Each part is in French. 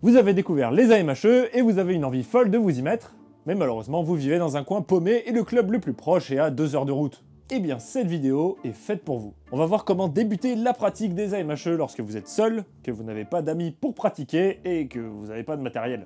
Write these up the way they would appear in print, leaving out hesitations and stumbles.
Vous avez découvert les AMHE et vous avez une envie folle de vous y mettre, mais malheureusement vous vivez dans un coin paumé et le club le plus proche est à 2 heures de route. Eh bien cette vidéo est faite pour vous. On va voir comment débuter la pratique des AMHE lorsque vous êtes seul, que vous n'avez pas d'amis pour pratiquer et que vous n'avez pas de matériel.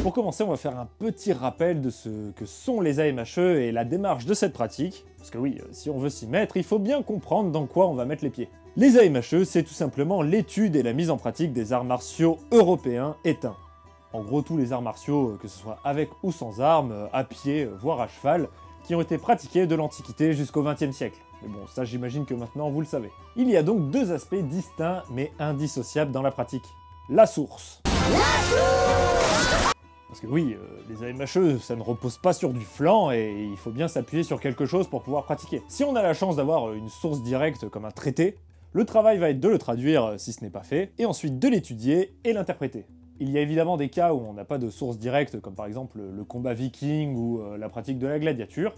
Pour commencer, on va faire un petit rappel de ce que sont les AMHE et la démarche de cette pratique. Parce que oui, si on veut s'y mettre, il faut bien comprendre dans quoi on va mettre les pieds. Les AMHE, c'est tout simplement l'étude et la mise en pratique des arts martiaux européens éteints. En gros, tous les arts martiaux, que ce soit avec ou sans armes, à pied, voire à cheval, qui ont été pratiqués de l'Antiquité jusqu'au XXe siècle. Mais bon, ça j'imagine que maintenant vous le savez. Il y a donc deux aspects distincts mais indissociables dans la pratique. La source. Parce que oui, les AMHE, ça ne repose pas sur du flanc et il faut bien s'appuyer sur quelque chose pour pouvoir pratiquer. Si on a la chance d'avoir une source directe comme un traité, le travail va être de le traduire si ce n'est pas fait, et ensuite de l'étudier et l'interpréter. Il y a évidemment des cas où on n'a pas de source directe, comme par exemple le combat viking ou la pratique de la gladiature,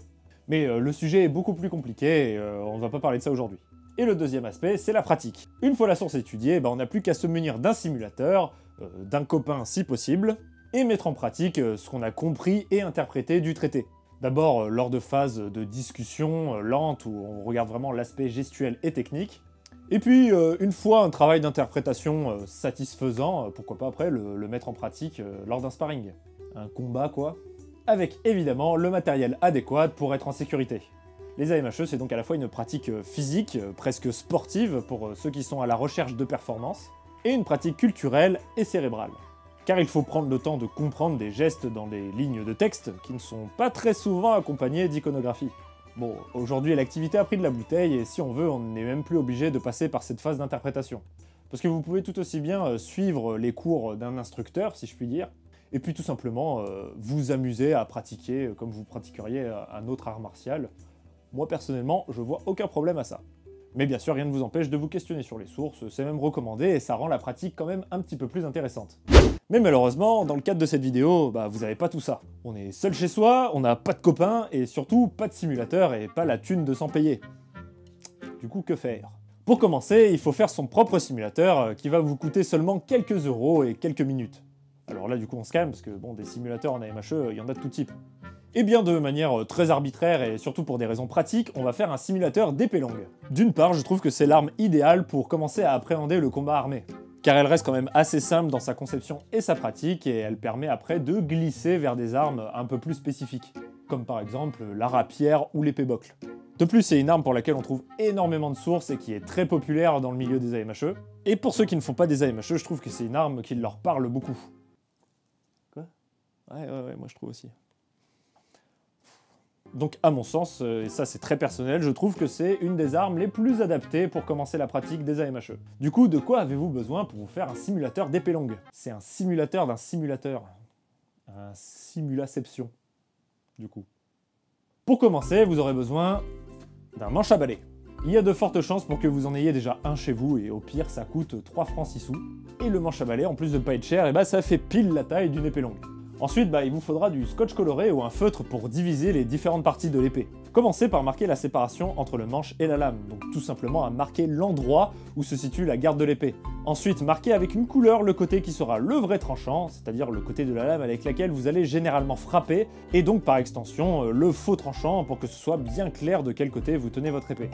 mais le sujet est beaucoup plus compliqué et on ne va pas parler de ça aujourd'hui. Et le deuxième aspect, c'est la pratique. Une fois la source étudiée, on n'a plus qu'à se munir d'un simulateur, d'un copain si possible, et mettre en pratique ce qu'on a compris et interprété du traité. D'abord lors de phases de discussion lente où on regarde vraiment l'aspect gestuel et technique, et puis une fois un travail d'interprétation satisfaisant, pourquoi pas après le mettre en pratique lors d'un sparring. Un combat quoi, avec évidemment le matériel adéquat pour être en sécurité. Les AMHE c'est donc à la fois une pratique physique, presque sportive pour ceux qui sont à la recherche de performance, et une pratique culturelle et cérébrale. Car il faut prendre le temps de comprendre des gestes dans des lignes de texte qui ne sont pas très souvent accompagnés d'iconographie. Bon, aujourd'hui l'activité a pris de la bouteille et si on veut, on n'est même plus obligé de passer par cette phase d'interprétation. Parce que vous pouvez tout aussi bien suivre les cours d'un instructeur, si je puis dire, et puis tout simplement vous amuser à pratiquer comme vous pratiqueriez un autre art martial. Moi personnellement, je vois aucun problème à ça. Mais bien sûr, rien ne vous empêche de vous questionner sur les sources, c'est même recommandé et ça rend la pratique quand même un petit peu plus intéressante. Mais malheureusement, dans le cadre de cette vidéo, vous avez pas tout ça. On est seul chez soi, on n'a pas de copains et surtout pas de simulateur et pas la thune de s'en payer. Du coup, que faire? Pour commencer, il faut faire son propre simulateur qui va vous coûter seulement quelques euros et quelques minutes. Alors là, du coup, on se calme parce que bon, des simulateurs en AMHE, il y en a de tout type. Et bien de manière très arbitraire et surtout pour des raisons pratiques, on va faire un simulateur d'épée longue. D'une part, je trouve que c'est l'arme idéale pour commencer à appréhender le combat armé. Car elle reste quand même assez simple dans sa conception et sa pratique, et elle permet après de glisser vers des armes un peu plus spécifiques, comme par exemple la rapière ou l'épée bocle. De plus, c'est une arme pour laquelle on trouve énormément de sources et qui est très populaire dans le milieu des AMHE. Et pour ceux qui ne font pas des AMHE, je trouve que c'est une arme qui leur parle beaucoup. Quoi? Ouais, moi je trouve aussi. Donc à mon sens, et ça c'est très personnel, je trouve que c'est une des armes les plus adaptées pour commencer la pratique des AMHE. Du coup, de quoi avez-vous besoin pour vous faire un simulateur d'épée longue? C'est un simulateur d'un simulateur. Un simulaception, du coup. Pour commencer, vous aurez besoin d'un manche à balai. Il y a de fortes chances pour que vous en ayez déjà un chez vous, et au pire ça coûte 3 francs 6 sous. Et le manche à balai, en plus de ne pas être cher, ça fait pile la taille d'une épée longue. Ensuite, il vous faudra du scotch coloré ou un feutre pour diviser les différentes parties de l'épée. Commencez par marquer la séparation entre le manche et la lame, donc tout simplement à marquer l'endroit où se situe la garde de l'épée. Ensuite, marquez avec une couleur le côté qui sera le vrai tranchant, c'est-à-dire le côté de la lame avec laquelle vous allez généralement frapper, et donc par extension le faux tranchant pour que ce soit bien clair de quel côté vous tenez votre épée.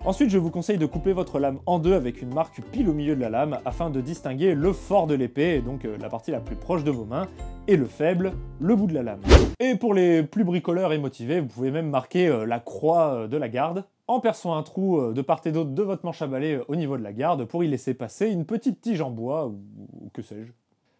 Ensuite, je vous conseille de couper votre lame en deux avec une marque pile au milieu de la lame afin de distinguer le fort de l'épée, donc la partie la plus proche de vos mains, et le faible, le bout de la lame. Et pour les plus bricoleurs et motivés, vous pouvez même marquer la croix de la garde, en perçant un trou de part et d'autre de votre manche à balai au niveau de la garde pour y laisser passer une petite tige en bois, ou que sais-je.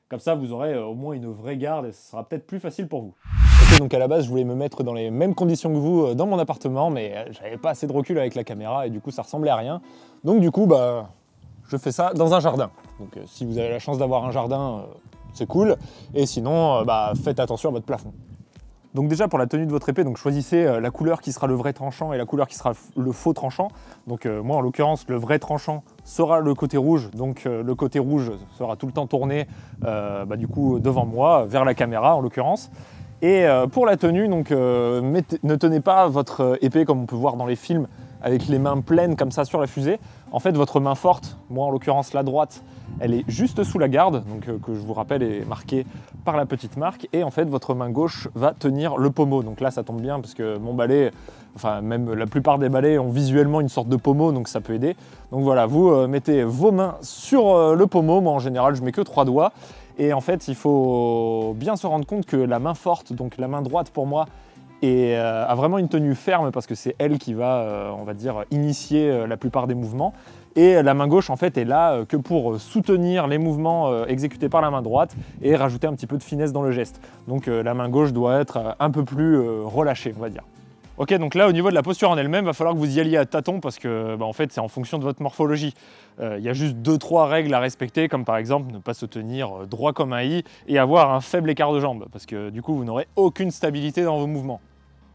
Comme ça, vous aurez au moins une vraie garde et ce sera peut-être plus facile pour vous. Ok, donc à la base, je voulais me mettre dans les mêmes conditions que vous dans mon appartement, mais j'avais pas assez de recul avec la caméra et du coup, ça ressemblait à rien. Donc du coup, je fais ça dans un jardin. Donc si vous avez la chance d'avoir un jardin, c'est cool. Et sinon, faites attention à votre plafond. Donc déjà pour la tenue de votre épée, donc choisissez la couleur qui sera le vrai tranchant et la couleur qui sera le faux tranchant. Donc moi en l'occurrence le vrai tranchant sera le côté rouge, donc le côté rouge sera tout le temps tourné du coup devant moi, vers la caméra en l'occurrence. Et pour la tenue, donc ne tenez pas votre épée comme on peut voir dans les films avec les mains pleines comme ça sur la fusée. En fait, votre main forte, moi en l'occurrence la droite, elle est juste sous la garde, donc que je vous rappelle est marquée par la petite marque, et en fait votre main gauche va tenir le pommeau. Donc là ça tombe bien parce que mon balai, enfin même la plupart des balais ont visuellement une sorte de pommeau, donc ça peut aider. Donc voilà, vous mettez vos mains sur le pommeau, moi en général je mets que 3 doigts, et en fait il faut bien se rendre compte que la main forte, donc la main droite pour moi, et a vraiment une tenue ferme parce que c'est elle qui va, on va dire, initier la plupart des mouvements. Et la main gauche, en fait, est là que pour soutenir les mouvements exécutés par la main droite et rajouter un petit peu de finesse dans le geste. Donc la main gauche doit être un peu plus relâchée, on va dire. Ok, donc là, au niveau de la posture en elle-même, il va falloir que vous y alliez à tâtons parce que, en fait, c'est en fonction de votre morphologie. Il y a juste 2-3 règles à respecter, comme par exemple ne pas se tenir droit comme un i et avoir un faible écart de jambe, parce que du coup, vous n'aurez aucune stabilité dans vos mouvements.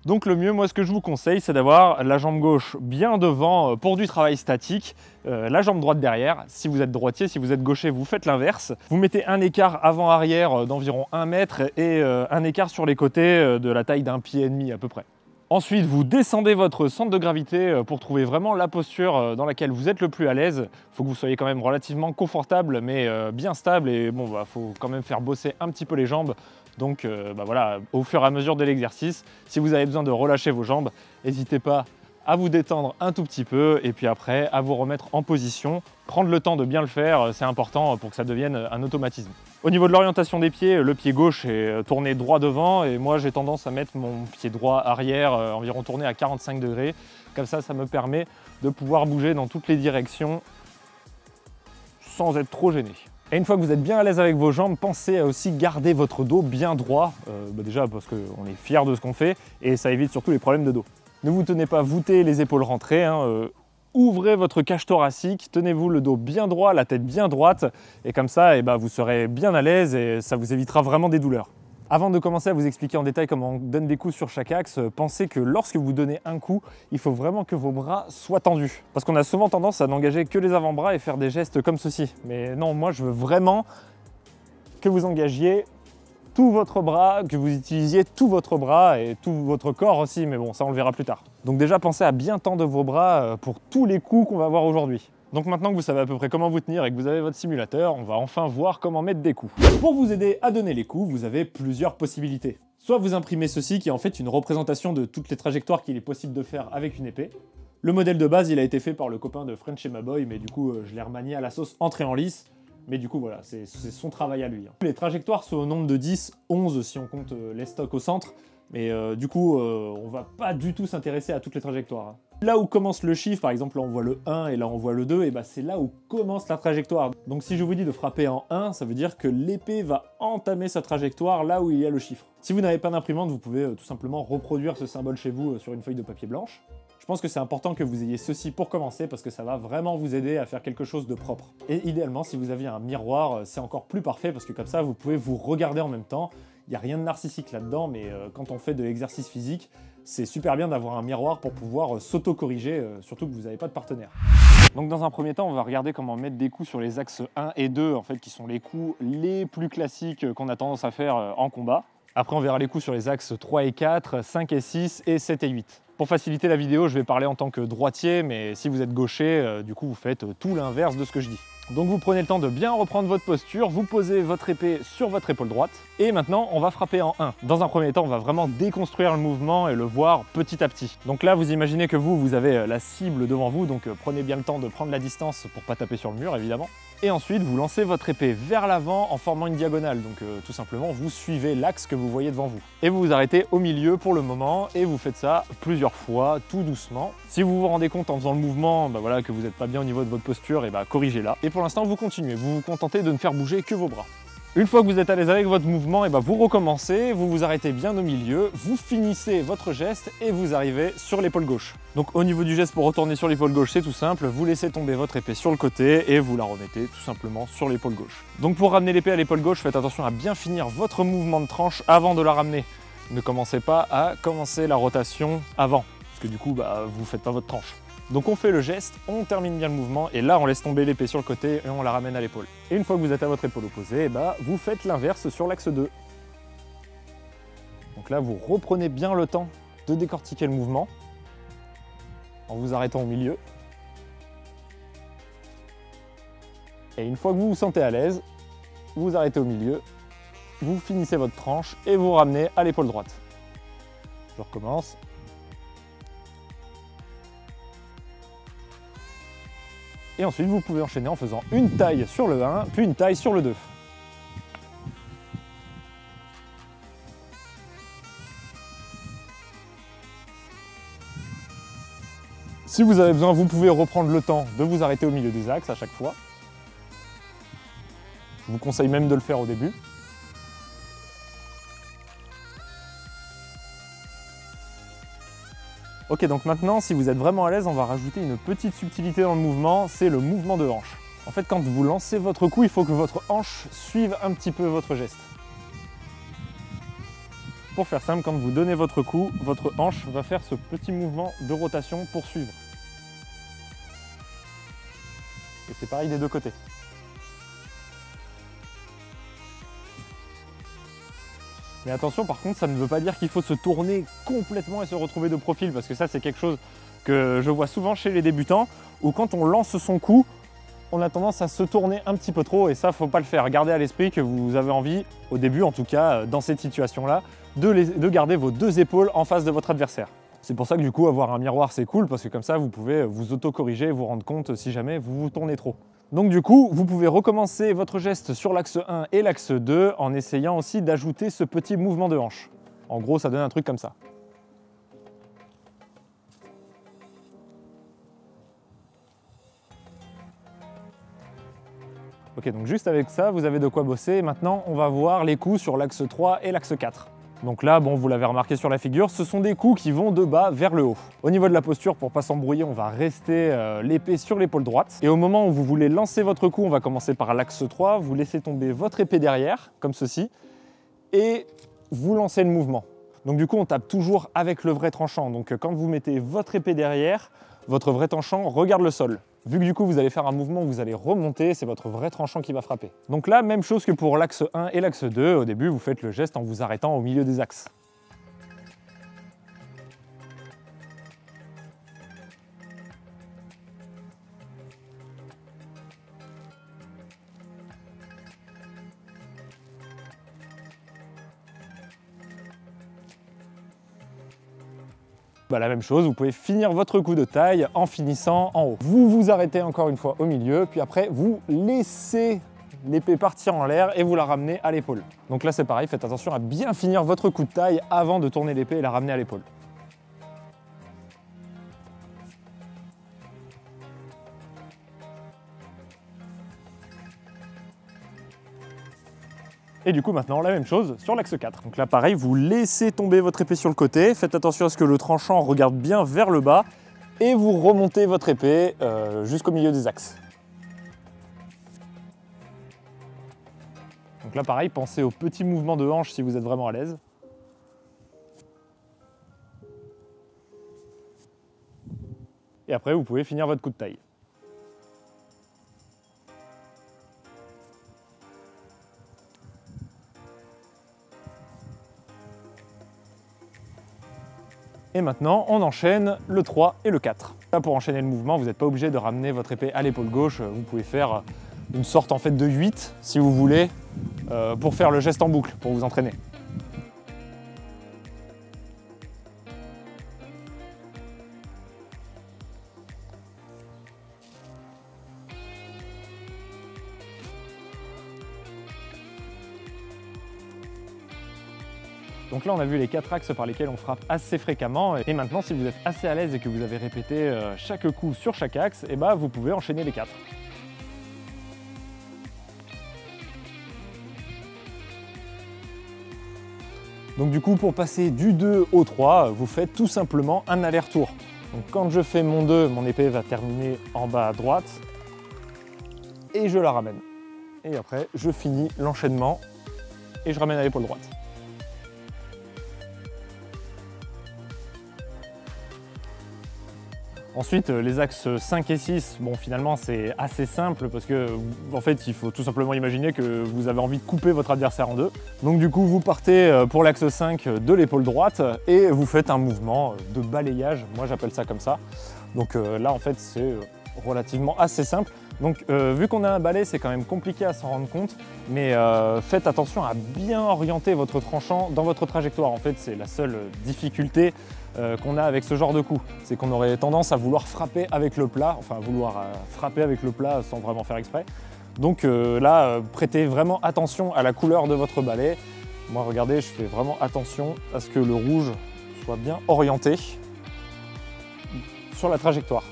Donc le mieux, moi ce que je vous conseille, c'est d'avoir la jambe gauche bien devant pour du travail statique, la jambe droite derrière. Si vous êtes droitier, si vous êtes gaucher, vous faites l'inverse. Vous mettez un écart avant-arrière d'environ 1 mètre et un écart sur les côtés de la taille d'un pied et demi à peu près. Ensuite, vous descendez votre centre de gravité pour trouver vraiment la posture dans laquelle vous êtes le plus à l'aise. Il faut que vous soyez quand même relativement confortable, mais bien stable. Et bon, faut quand même faire bosser un petit peu les jambes. Donc voilà, au fur et à mesure de l'exercice, si vous avez besoin de relâcher vos jambes, n'hésitez pas à vous détendre un tout petit peu et puis après à vous remettre en position. Prendre le temps de bien le faire, c'est important pour que ça devienne un automatisme. Au niveau de l'orientation des pieds, le pied gauche est tourné droit devant et moi j'ai tendance à mettre mon pied droit arrière environ tourné à 45 degrés. Comme ça me permet de pouvoir bouger dans toutes les directions sans être trop gêné. Et une fois que vous êtes bien à l'aise avec vos jambes, pensez à aussi garder votre dos bien droit, déjà parce qu'on est fier de ce qu'on fait et ça évite surtout les problèmes de dos. Ne vous tenez pas voûté, les épaules rentrées, ouvrez votre cage thoracique, tenez-vous le dos bien droit, la tête bien droite et comme ça vous serez bien à l'aise et ça vous évitera vraiment des douleurs. Avant de commencer à vous expliquer en détail comment on donne des coups sur chaque axe, pensez que lorsque vous donnez un coup, il faut vraiment que vos bras soient tendus. Parce qu'on a souvent tendance à n'engager que les avant-bras et faire des gestes comme ceci. Mais non, moi je veux vraiment que vous engagiez tout votre bras, que vous utilisiez tout votre bras et tout votre corps aussi, mais bon, ça on le verra plus tard. Donc déjà, pensez à bien tendre vos bras pour tous les coups qu'on va voir aujourd'hui. Donc maintenant que vous savez à peu près comment vous tenir et que vous avez votre simulateur, on va enfin voir comment mettre des coups. Pour vous aider à donner les coups, vous avez plusieurs possibilités. Soit vous imprimez ceci qui est en fait une représentation de toutes les trajectoires qu'il est possible de faire avec une épée. Le modèle de base, il a été fait par le copain de French et Maboy, mais du coup je l'ai remanié à la sauce entrée en lice. Mais du coup voilà, c'est son travail à lui. Les trajectoires sont au nombre de 10, 11 si on compte les stocks au centre. Mais du coup, on va pas du tout s'intéresser à toutes les trajectoires. Là où commence le chiffre, par exemple là on voit le 1 et là on voit le 2, et c'est là où commence la trajectoire. Donc si je vous dis de frapper en 1, ça veut dire que l'épée va entamer sa trajectoire là où il y a le chiffre. Si vous n'avez pas d'imprimante, vous pouvez tout simplement reproduire ce symbole chez vous sur une feuille de papier blanche. Je pense que c'est important que vous ayez ceci pour commencer parce que ça va vraiment vous aider à faire quelque chose de propre. Et idéalement, si vous aviez un miroir, c'est encore plus parfait parce que comme ça, vous pouvez vous regarder en même temps. Il n'y a rien de narcissique là-dedans, mais quand on fait de l'exercice physique, c'est super bien d'avoir un miroir pour pouvoir s'auto-corriger, surtout que vous n'avez pas de partenaire. Donc dans un premier temps, on va regarder comment mettre des coups sur les axes 1 et 2, en fait, qui sont les coups les plus classiques qu'on a tendance à faire en combat. Après, on verra les coups sur les axes 3 et 4, 5 et 6 et 7 et 8. Pour faciliter la vidéo, je vais parler en tant que droitier, mais si vous êtes gaucher, du coup, vous faites tout l'inverse de ce que je dis. Donc vous prenez le temps de bien reprendre votre posture, vous posez votre épée sur votre épaule droite, et maintenant on va frapper en 1. Dans un premier temps, on va vraiment déconstruire le mouvement et le voir petit à petit. Donc là, vous imaginez que vous avez la cible devant vous, donc prenez bien le temps de prendre la distance pour pas taper sur le mur, évidemment. Et ensuite, vous lancez votre épée vers l'avant en formant une diagonale, donc tout simplement, vous suivez l'axe que vous voyez devant vous. Et vous vous arrêtez au milieu pour le moment, et vous faites ça plusieurs fois, tout doucement. Si vous vous rendez compte en faisant le mouvement voilà, que vous n'êtes pas bien au niveau de votre posture, et corrigez-la. Et pour l'instant, vous continuez, vous vous contentez de ne faire bouger que vos bras. Une fois que vous êtes à l'aise avec votre mouvement, vous recommencez, vous vous arrêtez bien au milieu, vous finissez votre geste et vous arrivez sur l'épaule gauche. Donc au niveau du geste pour retourner sur l'épaule gauche, c'est tout simple, vous laissez tomber votre épée sur le côté et vous la remettez tout simplement sur l'épaule gauche. Donc pour ramener l'épée à l'épaule gauche, faites attention à bien finir votre mouvement de tranche avant de la ramener. Ne commencez pas à commencer la rotation avant, parce que du coup, vous ne faites pas votre tranche. Donc on fait le geste, on termine bien le mouvement et là on laisse tomber l'épée sur le côté et on la ramène à l'épaule. Et une fois que vous êtes à votre épaule opposée, vous faites l'inverse sur l'axe 2. Donc là vous reprenez bien le temps de décortiquer le mouvement en vous arrêtant au milieu. Et une fois que vous vous sentez à l'aise, vous arrêtez au milieu, vous finissez votre tranche et vous ramenez à l'épaule droite. Je recommence. Et ensuite, vous pouvez enchaîner en faisant une taille sur le 1, puis une taille sur le 2. Si vous avez besoin, vous pouvez reprendre le temps de vous arrêter au milieu des axes à chaque fois. Je vous conseille même de le faire au début. Ok, donc maintenant, si vous êtes vraiment à l'aise, on va rajouter une petite subtilité dans le mouvement, c'est le mouvement de hanche. En fait, quand vous lancez votre coup, il faut que votre hanche suive un petit peu votre geste. Pour faire simple, quand vous donnez votre coup, votre hanche va faire ce petit mouvement de rotation pour suivre. Et c'est pareil des deux côtés. Mais attention, par contre, ça ne veut pas dire qu'il faut se tourner complètement et se retrouver de profil, parce que ça, c'est quelque chose que je vois souvent chez les débutants, où quand on lance son coup, on a tendance à se tourner un petit peu trop, et ça, faut pas le faire. Gardez à l'esprit que vous avez envie, au début en tout cas, dans cette situation-là, de garder vos deux épaules en face de votre adversaire. C'est pour ça que du coup, avoir un miroir, c'est cool, parce que comme ça, vous pouvez vous auto-corriger et vous rendre compte si jamais vous vous tournez trop. Donc du coup, vous pouvez recommencer votre geste sur l'axe 1 et l'axe 2 en essayant aussi d'ajouter ce petit mouvement de hanche. En gros, ça donne un truc comme ça. Ok, donc juste avec ça, vous avez de quoi bosser. Maintenant, on va voir les coups sur l'axe 3 et l'axe 4. Donc là, bon, vous l'avez remarqué sur la figure, ce sont des coups qui vont de bas vers le haut. Au niveau de la posture, pour pas s'embrouiller, on va rester l'épée sur l'épaule droite. Et au moment où vous voulez lancer votre coup, on va commencer par l'axe 3, vous laissez tomber votre épée derrière, comme ceci, et vous lancez le mouvement. Donc du coup, on tape toujours avec le vrai tranchant. Donc quand vous mettez votre épée derrière, votre vrai tranchant regarde le sol. Vu que du coup, vous allez faire un mouvement où vous allez remonter, c'est votre vrai tranchant qui va frapper. Donc là, même chose que pour l'axe 1 et l'axe 2. Au début, vous faites le geste en vous arrêtant au milieu des axes. La même chose, vous pouvez finir votre coup de taille en finissant en haut. Vous vous arrêtez encore une fois au milieu, puis après vous laissez l'épée partir en l'air et vous la ramenez à l'épaule. Donc là c'est pareil, faites attention à bien finir votre coup de taille avant de tourner l'épée et la ramener à l'épaule. Et du coup maintenant la même chose sur l'axe 4. Donc là pareil, vous laissez tomber votre épée sur le côté, faites attention à ce que le tranchant regarde bien vers le bas et vous remontez votre épée jusqu'au milieu des axes. Donc là pareil, pensez aux petits mouvements de hanche si vous êtes vraiment à l'aise. Et après vous pouvez finir votre coup de taille. Et maintenant, on enchaîne le 3 et le 4. Là, pour enchaîner le mouvement, vous n'êtes pas obligé de ramener votre épée à l'épaule gauche. Vous pouvez faire une sorte en fait de 8, si vous voulez, pour faire le geste en boucle, pour vous entraîner. Donc là, on a vu les 4 axes par lesquels on frappe assez fréquemment. Et maintenant, si vous êtes assez à l'aise et que vous avez répété chaque coup sur chaque axe, et vous pouvez enchaîner les 4. Donc du coup, pour passer du 2 au 3, vous faites tout simplement un aller-retour. Donc quand je fais mon 2, mon épée va terminer en bas à droite et je la ramène. Et après, je finis l'enchaînement et je ramène à l'épaule droite. Ensuite, les axes 5 et 6, bon finalement c'est assez simple parce que en fait il faut tout simplement imaginer que vous avez envie de couper votre adversaire en deux. Donc du coup vous partez pour l'axe 5 de l'épaule droite et vous faites un mouvement de balayage, moi j'appelle ça comme ça. Donc là en fait c'est relativement assez simple. Donc vu qu'on a un balai, c'est quand même compliqué à s'en rendre compte, mais faites attention à bien orienter votre tranchant dans votre trajectoire. En fait, c'est la seule difficulté qu'on a avec ce genre de coup. C'est qu'on aurait tendance à vouloir frapper avec le plat, enfin vouloir frapper avec le plat sans vraiment faire exprès. Donc là, prêtez vraiment attention à la couleur de votre balai. Moi, regardez, je fais vraiment attention à ce que le rouge soit bien orienté sur la trajectoire.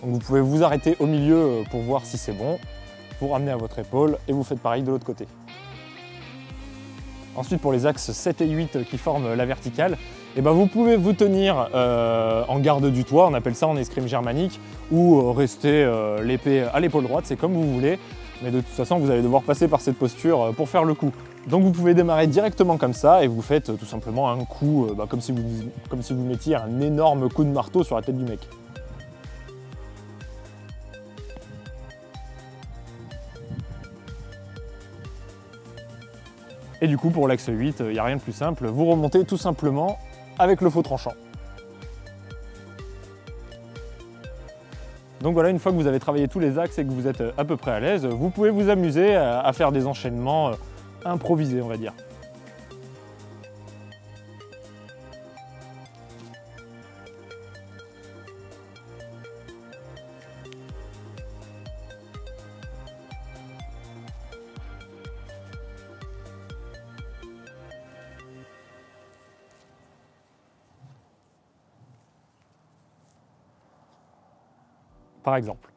Donc vous pouvez vous arrêter au milieu pour voir si c'est bon, vous ramenez à votre épaule et vous faites pareil de l'autre côté. Ensuite, pour les axes 7 et 8 qui forment la verticale, et ben vous pouvez vous tenir en garde du toit, on appelle ça en escrime germanique, ou rester l'épée à l'épaule droite, c'est comme vous voulez, mais de toute façon vous allez devoir passer par cette posture pour faire le coup. Donc vous pouvez démarrer directement comme ça et vous faites tout simplement un coup comme si vous mettiez un énorme coup de marteau sur la tête du mec. Et du coup, pour l'axe 8, il n'y a rien de plus simple, vous remontez tout simplement avec le faux tranchant. Donc voilà, une fois que vous avez travaillé tous les axes et que vous êtes à peu près à l'aise, vous pouvez vous amuser à faire des enchaînements improvisés, on va dire. Par exemple.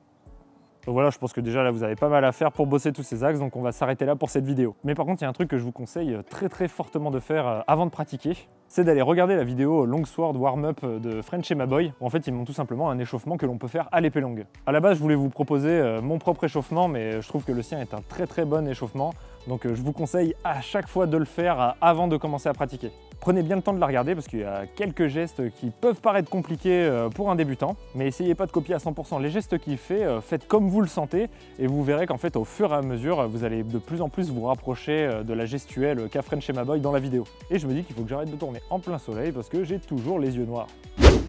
Donc voilà, je pense que déjà là vous avez pas mal à faire pour bosser tous ces axes, donc on va s'arrêter là pour cette vidéo. Mais par contre, il y a un truc que je vous conseille très fortement de faire avant de pratiquer, c'est d'aller regarder la vidéo Longsword Warm-Up de French et Maboy, où en fait ils montrent tout simplement un échauffement que l'on peut faire à l'épée longue. À la base, je voulais vous proposer mon propre échauffement, mais je trouve que le sien est un très bon échauffement, donc je vous conseille à chaque fois de le faire avant de commencer à pratiquer. Prenez bien le temps de la regarder parce qu'il y a quelques gestes qui peuvent paraître compliqués pour un débutant, mais essayez pas de copier à 100% les gestes qu'il fait, faites comme vous le sentez et vous verrez qu'en fait au fur et à mesure vous allez de plus en plus vous rapprocher de la gestuelle qu'a French et Maboy dans la vidéo. Et je me dis qu'il faut que j'arrête de tourner en plein soleil parce que j'ai toujours les yeux noirs.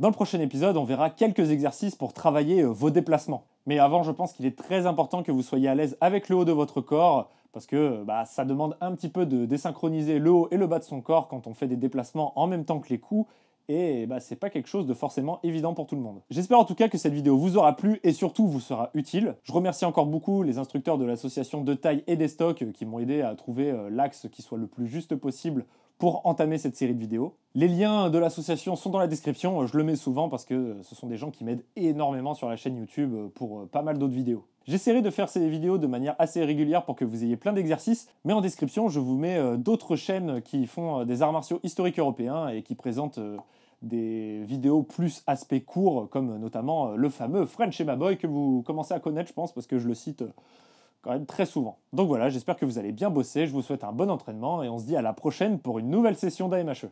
Dans le prochain épisode, on verra quelques exercices pour travailler vos déplacements. Mais avant, je pense qu'il est très important que vous soyez à l'aise avec le haut de votre corps, parce que ça demande un petit peu de désynchroniser le haut et le bas de son corps quand on fait des déplacements en même temps que les coups, et c'est pas quelque chose de forcément évident pour tout le monde. J'espère en tout cas que cette vidéo vous aura plu et surtout vous sera utile. Je remercie encore beaucoup les instructeurs de l'association De Taille et des Stocks qui m'ont aidé à trouver l'axe qui soit le plus juste possible pour entamer cette série de vidéos. Les liens de l'association sont dans la description, je le mets souvent parce que ce sont des gens qui m'aident énormément sur la chaîne YouTube pour pas mal d'autres vidéos. J'essaierai de faire ces vidéos de manière assez régulière pour que vous ayez plein d'exercices, mais en description je vous mets d'autres chaînes qui font des arts martiaux historiques européens et qui présentent des vidéos plus aspect court, comme notamment le fameux French et Maboy que vous commencez à connaître je pense parce que je le cite quand même très souvent. Donc voilà, j'espère que vous allez bien bosser, je vous souhaite un bon entraînement et on se dit à la prochaine pour une nouvelle session d'AMHE.